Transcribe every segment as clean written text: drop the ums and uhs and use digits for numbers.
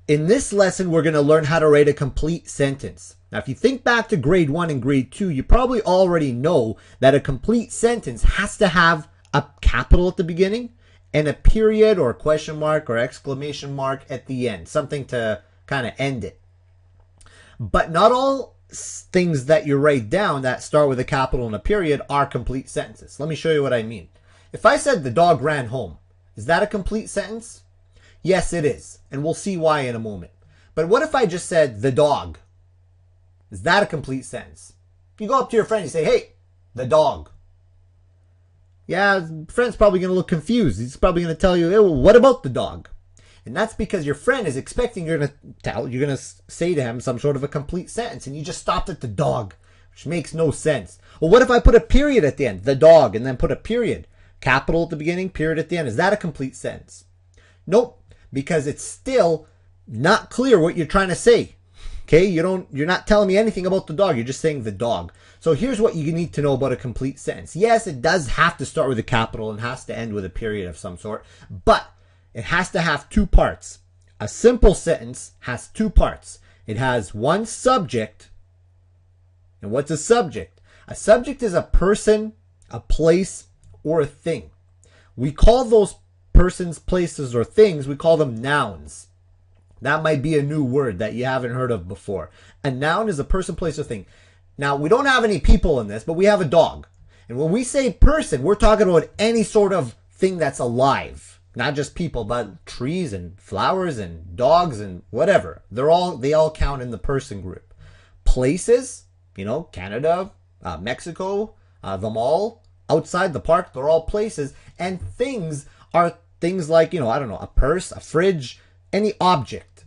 In this lesson, we're going to learn how to write a complete sentence. Now, if you think back to grade 1 and grade 2, you probably already know that a complete sentence has to have a capital at the beginning and a period or question mark or exclamation mark at the end, something to kind of end it. But not all things that you write down that start with a capital and a period are complete sentences. Let me show you what I mean. If I said the dog ran home, is that a complete sentence? Yes, it is. And we'll see why in a moment. But what if I just said the dog? Is that a complete sentence? You go up to your friend and you say, hey, the dog. Yeah, friend's probably going to look confused. He's probably going to tell you, hey, well, what about the dog? And that's because your friend is expecting you're going to say to him some sort of a complete sentence, and you just stopped at the dog, which makes no sense. Well, what if I put a period at the end, the dog, and then put a period, capital at the beginning, period at the end? Is that a complete sentence? Nope, because it's still not clear what you're trying to say. Okay, you're not telling me anything about the dog. You're just saying the dog. So here's what you need to know about a complete sentence. Yes, it does have to start with a capital and has to end with a period of some sort, but it has to have two parts. A simple sentence has two parts. It has one subject. And what's a subject? A subject is a person, a place, or a thing. We call those persons, places, or things, we call them nouns. That might be a new word that you haven't heard of before. A noun is a person, place, or thing. Now, we don't have any people in this, but we have a dog. And when we say person, we're talking about any sort of thing that's alive. Not just people, but trees and flowers and dogs and whatever. They all count in the person group. Places, Canada, Mexico, the mall, outside the park, they're all places. And things are things like, a purse, a fridge, any object.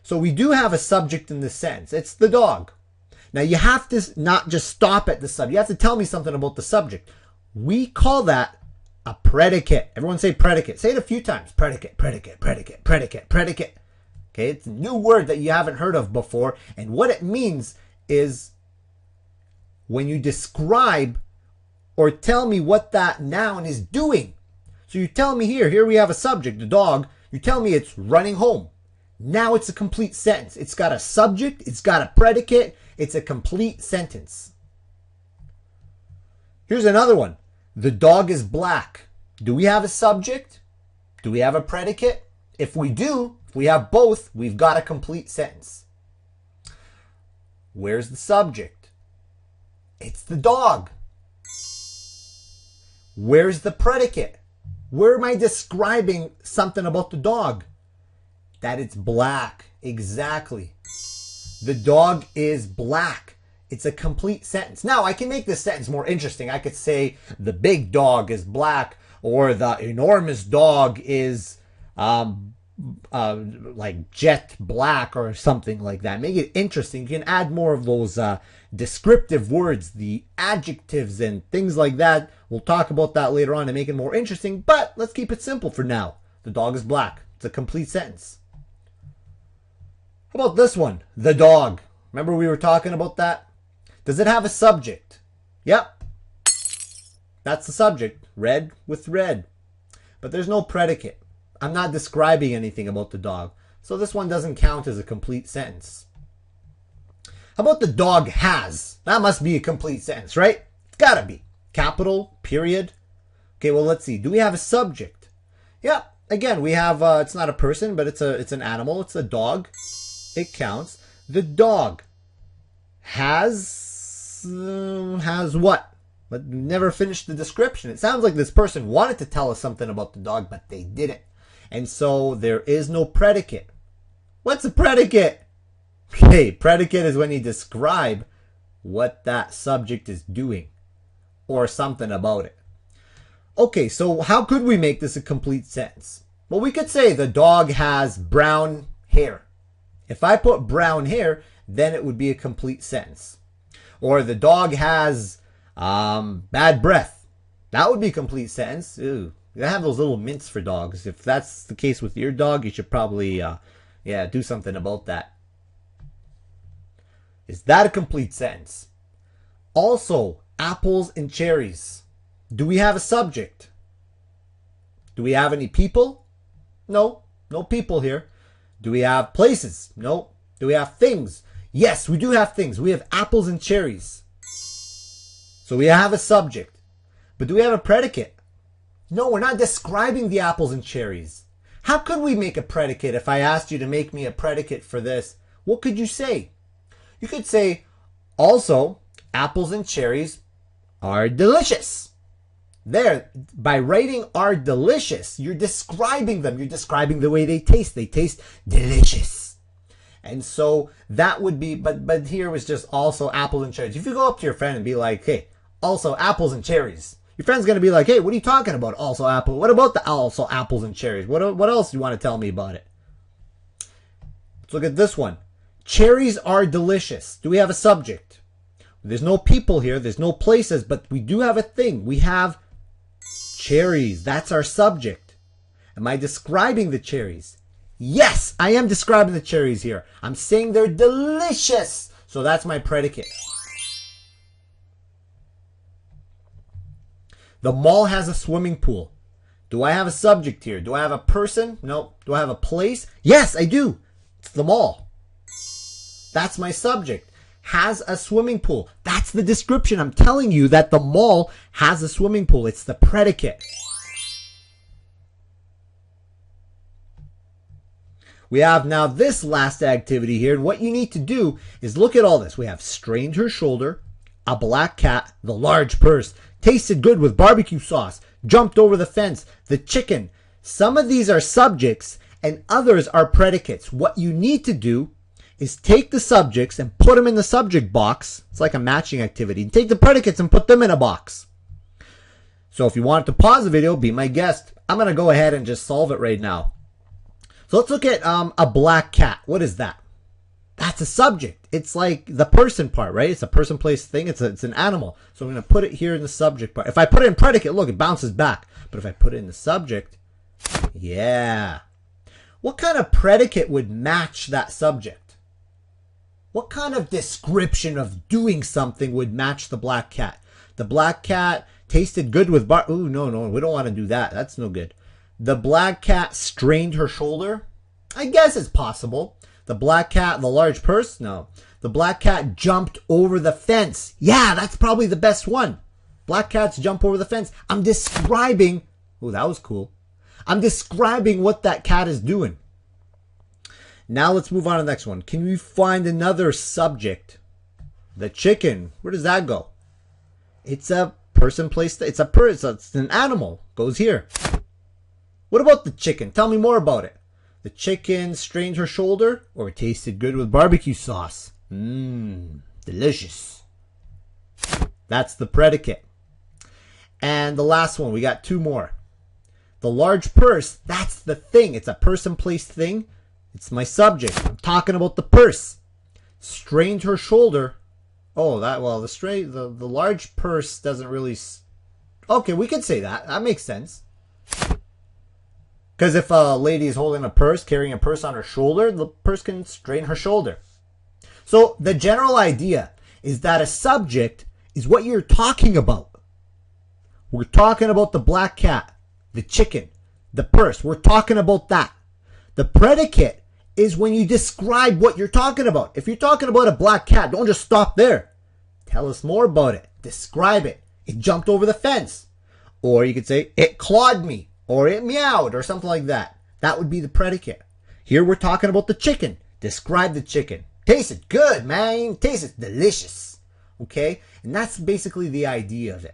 So we do have a subject in this sentence. It's the dog. Now you have to not just stop at the subject. You have to tell me something about the subject. We call that a predicate. Everyone say predicate. Say it a few times. Predicate, predicate, predicate, predicate, predicate. Okay, it's a new word that you haven't heard of before. And what it means is when you describe or tell me what that noun is doing. So you tell me here we have a subject, the dog. You tell me it's running home. Now it's a complete sentence. It's got a subject. It's got a predicate. It's a complete sentence. Here's another one. The dog is black. Do we have a subject? Do we have a predicate? If we do, if we have both, we've got a complete sentence. Where's the subject? It's the dog. Where's the predicate? Where am I describing something about the dog? That it's black. Exactly. The dog is black. It's a complete sentence. Now, I can make this sentence more interesting. I could say the big dog is black, or the enormous dog is like jet black or something like that. Make it interesting. You can add more of those descriptive words, the adjectives and things like that. We'll talk about that later on to make it more interesting, but let's keep it simple for now. The dog is black. It's a complete sentence. How about this one? The dog. Remember we were talking about that? Does it have a subject? Yep. That's the subject. Red with red. But there's no predicate. I'm not describing anything about the dog. So this one doesn't count as a complete sentence. How about the dog has? That must be a complete sentence, right? It's gotta be. Capital, period. Okay, well, let's see. Do we have a subject? Yeah, again, we have, it's not a person, but it's an animal. It's a dog. It counts. The dog has what? But never finished the description. It sounds like this person wanted to tell us something about the dog, but they didn't. And so there is no predicate. What's a predicate? Okay, predicate is when you describe what that subject is doing or something about it. Okay, so how could we make this a complete sentence? Well, we could say the dog has brown hair. If I put brown hair, then it would be a complete sentence. Or the dog has bad breath. That would be a complete sentence. Ew. They have those little mints for dogs. If that's the case with your dog, you should probably do something about that. Is that a complete sentence? Also, apples and cherries. Do we have a subject? Do we have any people? No, no people here. Do we have places? No. Do we have things? Yes, we do have things. We have apples and cherries. So we have a subject. But do we have a predicate? No, we're not describing the apples and cherries. How could we make a predicate if I asked you to make me a predicate for this? What could you say? You could say, also, apples and cherries are delicious. There, by writing are delicious, you're describing them. You're describing the way they taste. They taste delicious. And so that would be, but here was just also apples and cherries. If you go up to your friend and be like, hey, also apples and cherries. Your friend's going to be like, hey, what are you talking about? Also apple. What about the also apples and cherries? What else do you want to tell me about it? Let's look at this one. Cherries are delicious. Do we have a subject? There's no people here. There's no places, but we do have a thing. We have cherries. That's our subject. Am I describing the cherries? Yes, I am describing the cherries here. I'm saying they're delicious. So that's my predicate. The mall has a swimming pool. Do I have a subject here? Do I have a person? No. Do I have a place? Yes, I do. It's the mall. That's my subject. Has a swimming pool. That's the description. I'm telling you that the mall has a swimming pool. It's the predicate. We have now this last activity here. And what you need to do is look at all this. We have strained her shoulder, a black cat, the large purse, tasted good with barbecue sauce, jumped over the fence, the chicken. Some of these are subjects and others are predicates. What you need to do is take the subjects and put them in the subject box. It's like a matching activity. And take the predicates and put them in a box. So if you want to pause the video, be my guest. I'm going to go ahead and just solve it right now. So let's look at a black cat. What is that? That's a subject. It's like the person part, right? It's a person, place, thing. It's an animal. So I'm going to put it here in the subject part. If I put it in predicate, look, it bounces back. But if I put it in the subject, yeah. What kind of predicate would match that subject? What kind of description of doing something would match the black cat? The black cat tasted good with ooh, no, we don't want to do that. That's no good. The black cat strained her shoulder. I guess it's possible. The black cat, the large purse? No. The black cat jumped over the fence. Yeah, that's probably the best one. Black cats jump over the fence. I'm describing, oh, that was cool. I'm describing what that cat is doing. Now let's move on to the next one. Can we find another subject? The chicken. Where does that go? It's a person, place, it's an animal. Goes here. What about the chicken? Tell me more about it. The chicken strained her shoulder or tasted good with barbecue sauce. Delicious. That's the predicate. And the last one, we got two more. The large purse, that's the thing. It's a person, place, thing. It's my subject. I'm talking about the purse. Strained her shoulder. Oh, the large purse doesn't really... Okay, we could say that. That makes sense. Because if a lady is holding a purse, carrying a purse on her shoulder, the purse can strain her shoulder. So the general idea is that a subject is what you're talking about. We're talking about the black cat, the chicken, the purse. We're talking about that. The predicate is when you describe what you're talking about. If you're talking about a black cat, don't just stop there. Tell us more about it. Describe it. It jumped over the fence. Or you could say, it clawed me. Or it meowed, or something like that. That would be the predicate. Here we're talking about the chicken. Describe the chicken. Tasted good, man. Tasted delicious. Okay? And that's basically the idea of it.